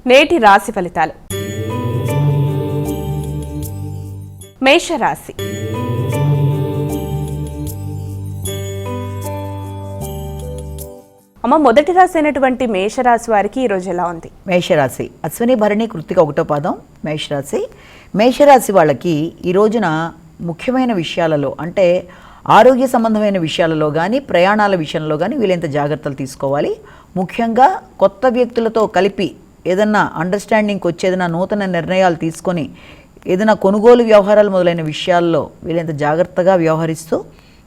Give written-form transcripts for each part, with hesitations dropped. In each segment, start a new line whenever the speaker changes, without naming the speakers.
నేటి రాశి ఫలితాలు. మేషరాశి. అమ్మ, మొదటి రాశి అయినటువంటి మేషరాశి వారికి ఈరోజు ఎలా ఉంది?
మేషరాశి అశ్విని భరణి కృత్తిక 1వ పాదం మేషరాశి. మేషరాశి వాళ్ళకి ఈ రోజున ముఖ్యమైన విషయాలలో అంటే ఆరోగ్య సంబంధమైన విషయాలలో కానీ ప్రయాణాల విషయంలో కానీ వీలైనంత జాగ్రత్తలు తీసుకోవాలి. ముఖ్యంగా కొత్త వ్యక్తులతో కలిపి ఏదన్నా అండర్స్టాండింగ్కి వచ్చి ఏదైనా నూతన నిర్ణయాలు తీసుకొని ఏదైనా కొనుగోలు వ్యవహారాలు మొదలైన విషయాల్లో వీలైనంత జాగ్రత్తగా వ్యవహరిస్తూ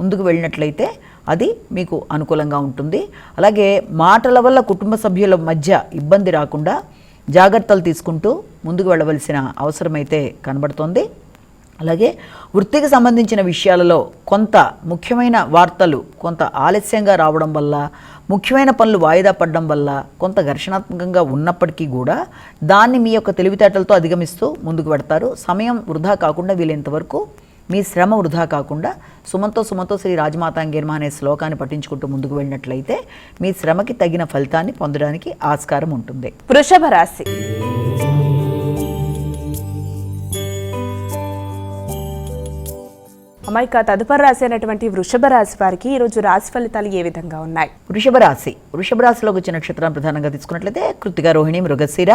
ముందుకు వెళ్ళినట్లయితే అది మీకు అనుకూలంగా ఉంటుంది. అలాగే మాటల వల్ల కుటుంబ సభ్యుల మధ్య ఇబ్బంది రాకుండా జాగ్రత్తలు తీసుకుంటూ ముందుకు వెళ్ళవలసిన అవసరమైతే కనబడుతోంది. అలాగే వృత్తికి సంబంధించిన విషయాలలో కొంత ముఖ్యమైన వార్తలు కొంత ఆలస్యంగా రావడం వల్ల, ముఖ్యమైన పనులు వాయిదా పడడం వల్ల కొంత ఘర్షణాత్మకంగా ఉన్నప్పటికీ కూడా దాన్ని మీ యొక్క తెలివితేటలతో అధిగమిస్తూ ముందుకు పెడతారు. సమయం వృధా కాకుండా వీలైనంత వరకు మీ శ్రమ వృధా కాకుండా సుమంతో సుమంతో శ్రీ రాజమాతాంగేర్మ అనే శ్లోకాన్ని పఠించుకుంటూ ముందుకు వెళ్ళినట్లయితే మీ శ్రమకి తగిన ఫలితాన్ని పొందడానికి ఆస్కారం ఉంటుంది.
వృషభ రాశి. అమ్మాయిక తదుపరి రాశి అయినటువంటి వృషభ రాశి వారికి ఈరోజు రాశి ఫలితాలు ఏ విధంగా ఉన్నాయి?
వృషభ రాశిలోకి వచ్చే నక్షత్రం ప్రధానంగా తీసుకున్నట్లయితే కృత్తిక, రోహిణి, మృగశిర.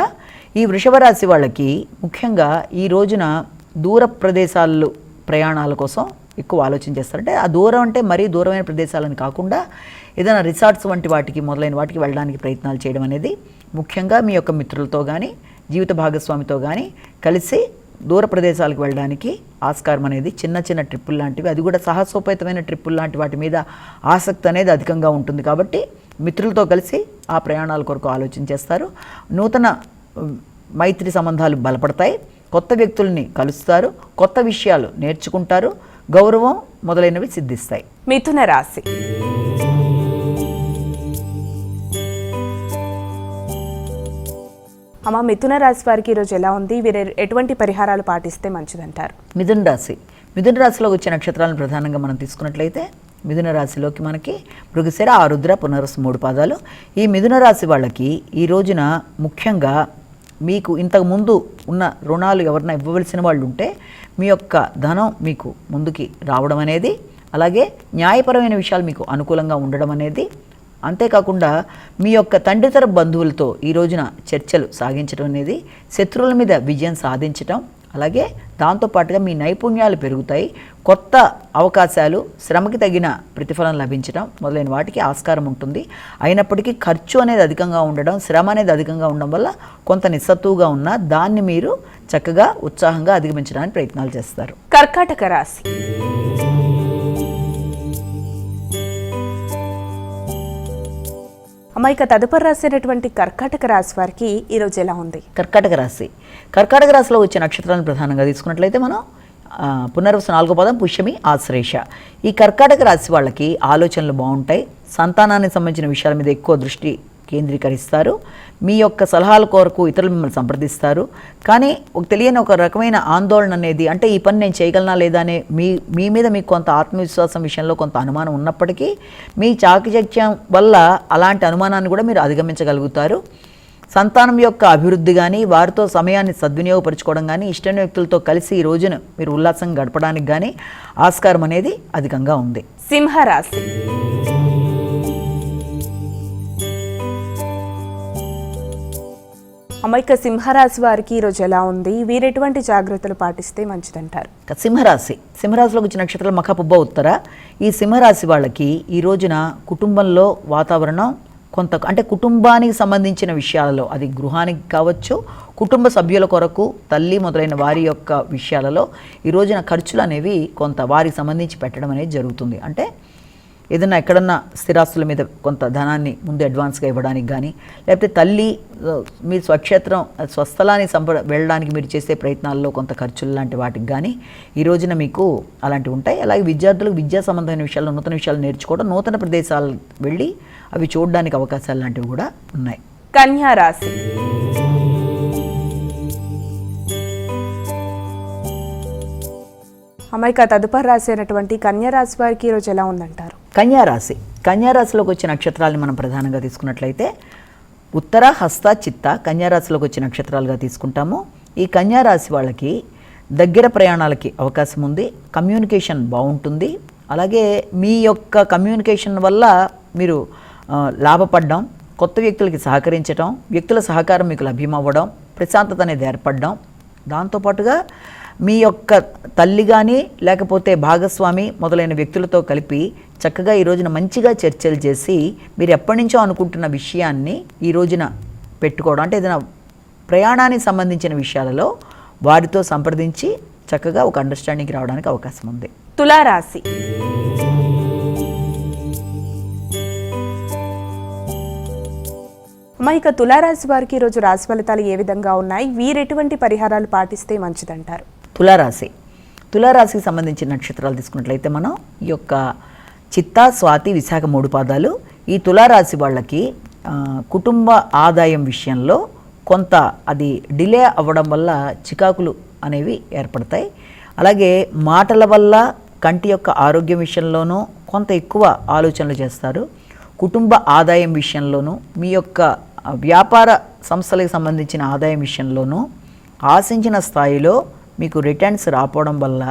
ఈ వృషభ రాశి వాళ్ళకి ముఖ్యంగా ఈ రోజున దూర ప్రదేశాల్లో ప్రయాణాల కోసం ఎక్కువ ఆలోచన చేస్తారంటే ఆ దూరం అంటే మరీ దూరమైన ప్రదేశాలను కాకుండా ఏదైనా రిసార్ట్స్ వంటి వాటికి మొదలైన వాటికి వెళ్ళడానికి ప్రయత్నాలు చేయడం అనేది, ముఖ్యంగా మీ యొక్క మిత్రులతో కానీ జీవిత భాగస్వామితో కానీ కలిసి దూర ప్రదేశాలకు వెళ్ళడానికి ఆస్కారం అనేది చిన్న చిన్న ట్రిప్పులు లాంటివి, అది కూడా సాహసోపేతమైన ట్రిప్పులు లాంటి వాటి మీద ఆసక్తి అనేది అధికంగా ఉంటుంది. కాబట్టి మిత్రులతో కలిసి ఆ ప్రయాణాల కొరకు ఆలోచన చేస్తారు. నూతన మైత్రి సంబంధాలు బలపడతాయి. కొత్త వ్యక్తుల్ని కలుస్తారు. కొత్త విషయాలు నేర్చుకుంటారు. గౌరవం మొదలైనవి సిద్ధిస్తాయి.
మిథున రాశి. అమ్మ, మిథున రాశి వారికి ఈరోజు ఎలా ఉంది? వీరు ఎటువంటి పరిహారాలు పాటిస్తే మంచిదంటారు?
మిథున రాశిలో వచ్చే నక్షత్రాలను ప్రధానంగా మనం తీసుకున్నట్లయితే మిథున రాశిలోకి మనకి మృగశిర, ఆరుద్ర, పునర్వసు 3 పాదాలు. ఈ మిథున రాశి వాళ్ళకి ఈ రోజున ముఖ్యంగా మీకు ఇంతకు ముందు ఉన్న రుణాలు ఎవరైనా ఇవ్వవలసిన వాళ్ళు ఉంటే మీ యొక్క ధనం మీకు ముందుకి రావడం అనేది, అలాగే న్యాయపరమైన విషయాలు మీకు అనుకూలంగా ఉండడం అనేది, అంతేకాకుండా మీ యొక్క తండ్రి తరపు బంధువులతో ఈ రోజున చర్చలు సాగించడం అనేది, శత్రువుల మీద విజయం సాధించడం, అలాగే దాంతోపాటుగా మీ నైపుణ్యాలు పెరుగుతాయి. కొత్త అవకాశాలు, శ్రమకి తగిన ప్రతిఫలం లభించడం మొదలైన వాటికి ఆస్కారం ఉంటుంది. అయినప్పటికీ ఖర్చు అనేది అధికంగా ఉండడం, శ్రమ అనేది అధికంగా ఉండడం వల్ల కొంత నిస్సత్తువుగా ఉన్న దాన్ని మీరు చక్కగా ఉత్సాహంగా అధిగమించడానికి ప్రయత్నాలు చేస్తారు.
కర్కాటక రాశి. అమ్మాయిక తదుపరి రాసినటువంటి కర్కాటక రాశి వారికి ఈరోజు ఎలా ఉంది?
కర్కాటక రాశిలో వచ్చే నక్షత్రాలను ప్రధానంగా తీసుకున్నట్లయితే మనం పునర్వసు 4వ పాదం, పుష్యమి, ఆశ్లేష. ఈ కర్కాటక రాశి వాళ్ళకి ఆలోచనలు బాగుంటాయి. సంతానానికి సంబంధించిన విషయాల మీద ఎక్కువ దృష్టి కేంద్రీకరిస్తారు. మీ యొక్క సలహాల కొరకు ఇతరులు మిమ్మల్ని సంప్రదిస్తారు. కానీ తెలియని ఒక రకమైన ఆందోళన అనేది, అంటే ఈ పని నేను చేయగలనా లేదా అనే మీ మీద మీకు కొంత ఆత్మవిశ్వాసం విషయంలో కొంత అనుమానం ఉన్నప్పటికీ మీ చాకచక్యం వల్ల అలాంటి అనుమానాన్ని కూడా మీరు అధిగమించగలుగుతారు. సంతానం యొక్క అభివృద్ధి కానీ, వారితో సమయాన్ని సద్వినియోగపరచుకోవడం కానీ, ఇష్టమైన వ్యక్తులతో కలిసి ఈ రోజును మీరు ఉల్లాసంగా గడపడానికి కానీ ఆస్కారం అనేది అధికంగా ఉంది.
సింహరాశి. అమ్మాయిక సింహరాశి వారికి ఈరోజు ఎలా ఉంది? వీరు ఎటువంటి జాగ్రత్తలు పాటిస్తే మంచిదంటారు?
సింహరాశిలోకి వచ్చిన నక్షత్రాలు మఖ, పుబ్బ, ఉత్తర. ఈ సింహరాశి వాళ్ళకి ఈ రోజున కుటుంబంలో వాతావరణం కొంత, అంటే కుటుంబానికి సంబంధించిన విషయాలలో, అది గృహానికి కావచ్చు, కుటుంబ సభ్యుల కొరకు, తల్లి మొదలైన వారి యొక్క విషయాలలో ఈ రోజున ఖర్చులు అనేవి కొంత వారికి సంబంధించి పెట్టడం అనేది జరుగుతుంది. అంటే ఏదైనా ఎక్కడన్నా స్థిరాస్తుల మీద కొంత ధనాన్ని ముందు అడ్వాన్స్గా ఇవ్వడానికి కానీ, లేకపోతే తల్లి మీ స్వక్షేత్రం స్వస్థలానికి వెళ్ళడానికి మీరు చేసే ప్రయత్నాల్లో కొంత ఖర్చులు లాంటి వాటికి కానీ ఈ రోజున మీకు అలాంటివి ఉంటాయి. అలాగే విద్యార్థులకు విద్యా సంబంధమైన విషయాల్లో నూతన విషయాలు నేర్చుకోవడం, నూతన ప్రదేశాలు వెళ్ళి అవి చూడడానికి అవకాశాలు లాంటివి కూడా ఉన్నాయి.
కన్యా రాశి. అమ్మాయిక తదుపరి రాశి అయినటువంటి కన్యా రాశి వారికి ఈరోజు ఎలా ఉందంటారు?
కన్యా రాశిలోకి వచ్చే నక్షత్రాలని మనం ప్రధానంగా తీసుకున్నట్లయితే ఉత్తర, హస్త, చిత్త కన్యారాశిలోకి వచ్చే నక్షత్రాలుగా తీసుకుంటాము. ఈ కన్యారాశి వాళ్ళకి దగ్గర ప్రయాణాలకి అవకాశం ఉంది. కమ్యూనికేషన్ బాగుంటుంది. అలాగే మీ యొక్క కమ్యూనికేషన్ వల్ల మీరు లాభపడడం, కొత్త వ్యక్తులకి సహకరించడం, వ్యక్తుల సహకారం మీకు లభ్యమవ్వడం, ప్రశాంతత అనేది ఏర్పడడం, దాంతోపాటుగా మీ యొక్క తల్లి కానీ లేకపోతే భాగస్వామి మొదలైన వ్యక్తులతో కలిపి చక్కగా ఈ రోజున మంచిగా చర్చలు చేసి మీరు ఎప్పటి నుంచో అనుకుంటున్న విషయాన్ని ఈ రోజున పెట్టుకోవడం, అంటే ఏదైనా ప్రయాణానికి సంబంధించిన విషయాలలో వారితో సంప్రదించి చక్కగా ఒక అండర్స్టాండింగ్కి రావడానికి అవకాశం ఉంది.
తులారాశి. ఇక తులారాశి వారికి ఈరోజు రాశి ఫలితాలు ఏ విధంగా ఉన్నాయి, వీరెటువంటి పరిహారాలు పాటిస్తే మంచిదంటారు?
తులారాశికి సంబంధించిన నక్షత్రాలు తీసుకున్నట్లయితే మనం ఈ యొక్క చిత్త, స్వాతి, విశాఖ 3 పాదాలు. ఈ తులారాశి వాళ్ళకి కుటుంబ ఆదాయం విషయంలో కొంత అది డిలే అవ్వడం వల్ల చికాకులు అనేవి ఏర్పడతాయి. అలాగే మాటల వల్ల కంటి యొక్క ఆరోగ్యం విషయంలోనూ కొంత ఎక్కువ ఆలోచనలు చేస్తారు. కుటుంబ ఆదాయం విషయంలోనూ మీ యొక్క వ్యాపార సంస్థలకు సంబంధించిన ఆదాయం విషయంలోనూ ఆశించిన స్థాయిలో మీకు రిటర్న్స్ రాకపోవడం వల్ల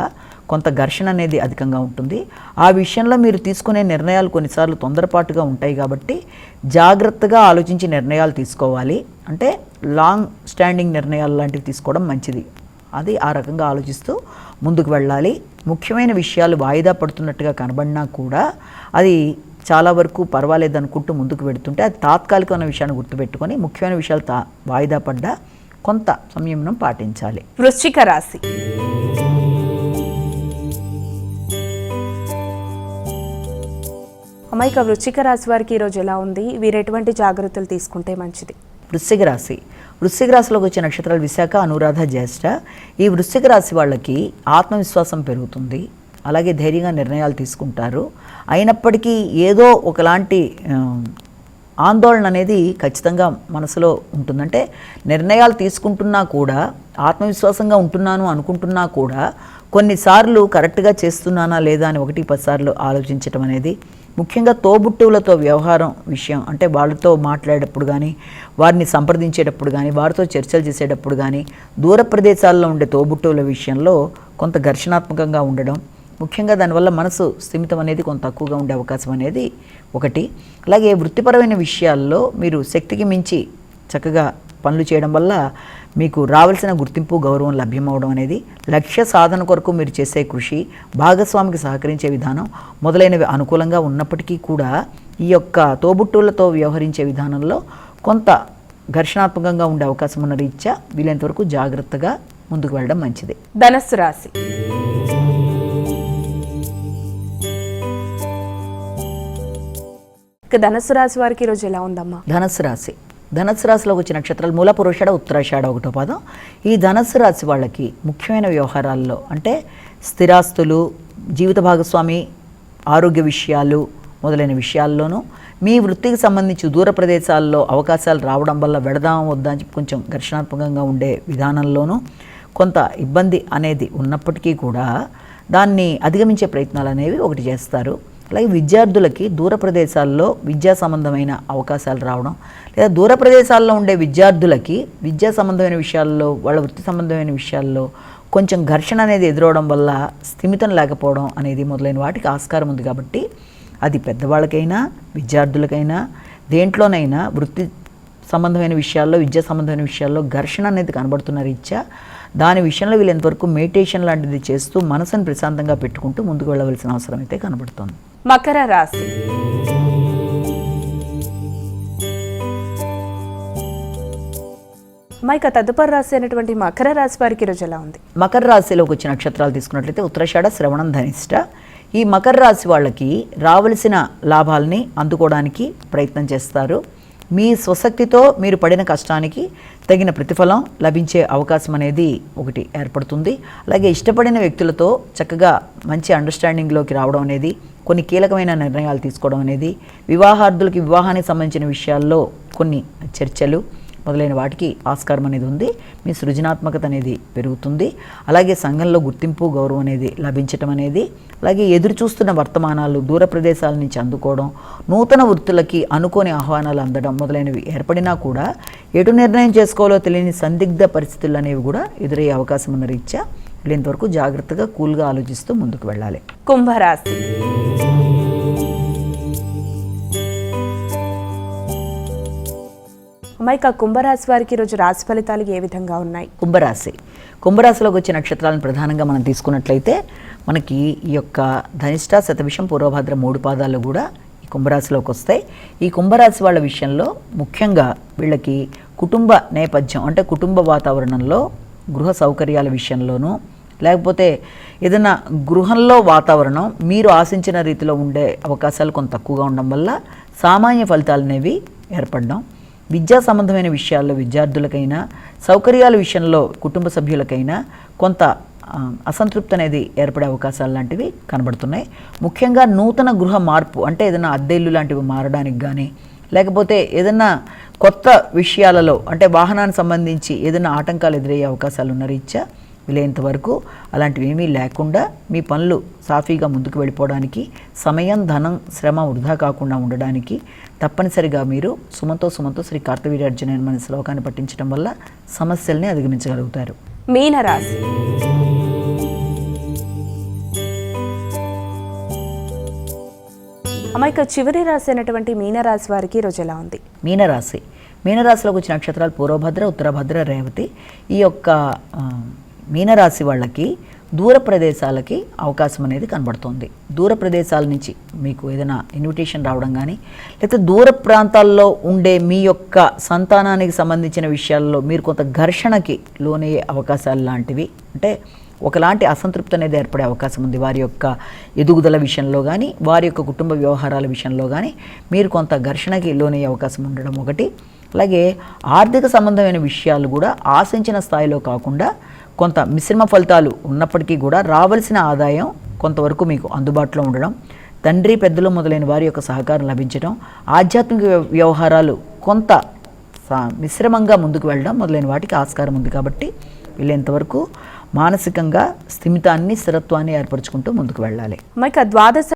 కొంత ఘర్షణ అనేది అధికంగా ఉంటుంది. ఆ విషయంలో మీరు తీసుకునే నిర్ణయాలు కొన్నిసార్లు తొందరపాటుగా ఉంటాయి కాబట్టి జాగ్రత్తగా ఆలోచించి నిర్ణయాలు తీసుకోవాలి. అంటే లాంగ్ స్టాండింగ్ నిర్ణయాలు లాంటివి తీసుకోవడం మంచిది. అది ఆ రకంగా ఆలోచిస్తూ ముందుకు వెళ్ళాలి. ముఖ్యమైన విషయాలు వాయిదా పడుతున్నట్టుగా కనబడినా కూడా అది చాలా వరకు పర్వాలేదు అనుకుంటూ ముందుకు వెళుతుంటే అది తాత్కాలికమైన విషయాన్ని గుర్తుపెట్టుకొని ముఖ్యమైన విషయాలు వాయిదా పడ్డా కొంత సంయమనం పాటించాలి.
వృశ్చిక రాశి. ఇక వృశ్చిక రాశి వారికి ఈరోజు ఎలా ఉంది, వీరు ఎటువంటి జాగ్రత్తలు తీసుకుంటే మంచిది?
వృశ్చిక రాశిలోకి వచ్చే నక్షత్రాలు విశాఖ, అనురాధ, జ్యేష్ఠ. ఈ వృశ్చిక రాశి వాళ్ళకి ఆత్మవిశ్వాసం పెరుగుతుంది. అలాగే ధైర్యంగా నిర్ణయాలు తీసుకుంటారు. అయినప్పటికీ ఏదో ఒకలాంటి ఆందోళన అనేది ఖచ్చితంగా మనసులో ఉంటుందంటే నిర్ణయాలు తీసుకుంటున్నా కూడా ఆత్మవిశ్వాసంగా ఉంటున్నాను అనుకుంటున్నా కూడా కొన్నిసార్లు కరెక్ట్గా చేస్తున్నానా లేదా అని 1-10 సార్లు ఆలోచించడం అనేది, ముఖ్యంగా తోబుట్టువులతో వ్యవహారం విషయం, అంటే వాళ్ళతో మాట్లాడేటప్పుడు కానీ వారిని సంప్రదించేటప్పుడు కానీ వారితో చర్చలు చేసేటప్పుడు కానీ దూర ప్రదేశాల్లో ఉండే తోబుట్టువుల విషయంలో కొంత ఘర్షణాత్మకంగా ఉండడం, ముఖ్యంగా దానివల్ల మనసు స్థిమితం అనేది కొంత తక్కువగా ఉండే అవకాశం అనేది ఒకటి. అలాగే వృత్తిపరమైన విషయాల్లో మీరు శక్తికి మించి చక్కగా పనులు చేయడం వల్ల మీకు రావాల్సిన గుర్తింపు, గౌరవం లభ్యమవడం అనేది, లక్ష్య సాధన కొరకు మీరు చేసే కృషి, భాగస్వామికి సహకరించే విధానం మొదలైనవి అనుకూలంగా ఉన్నప్పటికీ కూడా ఈ యొక్క తోబుట్టువులతో వ్యవహరించే విధానంలో కొంత ఘర్షణాత్మకంగా ఉండే అవకాశం ఉన్న రీత్యా వీలైనంతవరకు జాగ్రత్తగా ముందుకు వెళ్ళడం మంచిది.
ధనస్సు రాశి. ధనస్సు రాశి వారికి ఈరోజు ఎలా ఉందమ్మా?
ధనస్సు రాశిలోకి వచ్చిన నక్షత్రాలు మూల, పురుషాఢ, ఉత్తరాషాఢ 1వ పాదం. ఈ ధనస్సు రాశి వాళ్ళకి ముఖ్యమైన వ్యవహారాల్లో అంటే స్థిరాస్తులు, జీవిత భాగస్వామి, ఆరోగ్య విషయాలు మొదలైన విషయాల్లోనూ, మీ వృత్తికి సంబంధించి దూర ప్రదేశాల్లో అవకాశాలు రావడం వల్ల వెడదాం వద్దా అని కొంచెం ఘర్షణాత్మకంగా ఉండే విధానంలోనూ కొంత ఇబ్బంది అనేది ఉన్నప్పటికీ కూడా దాన్ని అధిగమించే ప్రయత్నాలు అనేవి ఒకటి చేస్తారు. అలాగే విద్యార్థులకి దూర ప్రదేశాల్లో విద్యా సంబంధమైన అవకాశాలు రావడం, లేదా దూర ప్రదేశాల్లో ఉండే విద్యార్థులకి విద్యా సంబంధమైన విషయాల్లో, వాళ్ళ వృత్తి సంబంధమైన విషయాల్లో కొంచెం ఘర్షణ అనేది ఎదురవడం వల్ల స్థిమితం లేకపోవడం అనేది మొదలైన వాటికి ఆస్కారం ఉంది. కాబట్టి అది పెద్దవాళ్ళకైనా విద్యార్థులకైనా దేంట్లోనైనా వృత్తి సంబంధమైన విషయాల్లో, విద్యా సంబంధమైన విషయాల్లో ఘర్షణ అనేది కనబడుతున్న రీత్యా దాని విషయంలో వీళ్ళు ఎంతవరకు మెడిటేషన్ లాంటిది చేస్తూ మనసును ప్రశాంతంగా పెట్టుకుంటూ ముందుకు వెళ్ళవలసిన అవసరం అయితే కనబడుతుంది.
మకర రాశి. ఇక తదుపరి రాశి అయినటువంటి మకర రాశి వారికి ఈరోజు ఎలా ఉంది?
మకర రాశిలోకి వచ్చిన నక్షత్రాలు తీసుకున్నట్లయితే ఉత్తరాషాఢ, శ్రవణం, ధనిష్ట. ఈ మకర రాశి వాళ్ళకి రావలసిన లాభాలని అందుకోవడానికి ప్రయత్నం చేస్తారు. మీ స్వశక్తితో మీరు పడిన కష్టానికి తగిన ప్రతిఫలం లభించే అవకాశం అనేది ఒకటి ఏర్పడుతుంది. అలాగే ఇష్టపడిన వ్యక్తులతో చక్కగా మంచి అండర్స్టాండింగ్లోకి రావడం అనేది, కొన్ని కీలకమైన నిర్ణయాలు తీసుకోవడం అనేది, వివాహార్థులకి వివాహానికి సంబంధించిన విషయాల్లో కొన్ని చర్చలు, మొదలైన వాటికి ఆస్కారం అనేది ఉంది. మీ సృజనాత్మకత అనేది పెరుగుతుంది. అలాగే సంఘంలో గుర్తింపు గౌరవం అనేది లభించటం అనేది, అలాగే ఎదురు చూస్తున్న వర్తమానాలు దూర ప్రదేశాల నుంచి అందుకోవడం, నూతన వృత్తులకి అనుకోని ఆహ్వానాలు అందడం మొదలైనవి ఏర్పడినా కూడా ఎటు నిర్ణయం చేసుకోవాలో తెలియని సందిగ్ధ పరిస్థితులు అనేవి కూడా ఎదురయ్యే అవకాశం ఉన్న రీత్యా వీళ్ళంతవరకు జాగ్రత్తగా కూల్గా ఆలోచిస్తూ ముందుకు వెళ్ళాలి.
కుంభరాశి. అమ్మాయిక కుంభరాశి వారికి ఈరోజు రాశి ఫలితాలు ఏ విధంగా ఉన్నాయి?
కుంభరాశిలోకి వచ్చే నక్షత్రాలను ప్రధానంగా మనం తీసుకున్నట్లయితే మనకి ఈ యొక్క ధనిష్ట, శతభిషం, పూర్వభద్ర 3 పాదాలు కూడా ఈ కుంభరాశిలోకి వస్తాయి. ఈ కుంభరాశి వాళ్ళ విషయంలో ముఖ్యంగా వీళ్ళకి కుటుంబ నేపథ్యం అంటే కుటుంబ వాతావరణంలో గృహ సౌకర్యాల విషయంలోనూ, లేకపోతే ఏదైనా గృహంలో వాతావరణం మీరు ఆశించిన రీతిలో ఉండే అవకాశాలు కొంత తక్కువగా ఉండడం వల్ల సామాన్య ఫలితాలు అనేవి ఏర్పడడం, విద్యా సంబంధమైన విషయాల్లో విద్యార్థులకైనా, సౌకర్యాల విషయంలో కుటుంబ సభ్యులకైనా కొంత అసంతృప్తి అనేది ఏర్పడే అవకాశాలు లాంటివి కనబడుతున్నాయి. ముఖ్యంగా నూతన గృహ మార్పు అంటే ఏదైనా అద్దె ఇల్లు లాంటివి మారడానికి కానీ, లేకపోతే ఏదైనా కొత్త విషయాలలో అంటే వాహనానికి సంబంధించి ఏదైనా ఆటంకాలు ఎదురయ్యే అవకాశాలు ఉన్న రీత్యా వీలైనంత వరకు అలాంటివి ఏమీ లేకుండా మీ పనులు సాఫీగా ముందుకు వెళ్ళిపోవడానికి, సమయం, ధనం, శ్రమ వృధా కాకుండా ఉండడానికి తప్పనిసరిగా మీరు సుమంతో శ్రీ కార్తవీర్యార్జున అనే శ్లోకాన్ని పఠించడం వల్ల సమస్యల్ని అధిగమించగలుగుతారు.
మీనరాశి. అమ్మాయిక చివరి రాశి అయినటువంటి మీనరాశి వారికి ఈరోజు ఎలా ఉంది?
మీనరాశిలోకి వచ్చిన నక్షత్రాలు పూర్వభద్ర, ఉత్తరభద్ర, రేవతి. ఈ యొక్క మీనరాశి వాళ్ళకి దూర ప్రదేశాలకి అవకాశం అనేది కనబడుతుంది. దూర ప్రదేశాల నుంచి మీకు ఏదైనా ఇన్విటేషన్ రావడం కానీ, లేకపోతే దూర ప్రాంతాల్లో ఉండే మీ యొక్క సంతానానికి సంబంధించిన విషయాల్లో మీరు కొంత ఘర్షణకి లోనయ్యే అవకాశాలు లాంటివి, అంటే ఒకలాంటి అసంతృప్తి అనేది ఏర్పడే అవకాశం ఉంది. వారి యొక్క ఎదుగుదల విషయంలో కానీ, వారి యొక్క కుటుంబ వ్యవహారాల విషయంలో కానీ మీరు కొంత ఘర్షణకి లోనయ్యే అవకాశం ఉండడం ఒకటి. అలాగే ఆర్థిక సంబంధమైన విషయాలు కూడా ఆశించిన స్థాయిలో కాకుండా కొంత మిశ్రమ ఫలితాలు ఉన్నప్పటికీ కూడా రావాల్సిన ఆదాయం కొంతవరకు మీకు అందుబాటులో ఉండడం, తండ్రి, పెద్దలు మొదలైన వారి యొక్క సహకారం లభించడం, ఆధ్యాత్మిక వ్యవహారాలు కొంత మిశ్రమంగా ముందుకు వెళ్ళడం మొదలైన వాటికి ఆస్కారం ఉంది. కాబట్టి వీళ్ళంతవరకు మానసికంగా స్థిమితాన్ని, స్థిరత్వాన్ని ఏర్పరచుకుంటూ ముందుకు వెళ్ళాలి.
మైక ద్వాదశ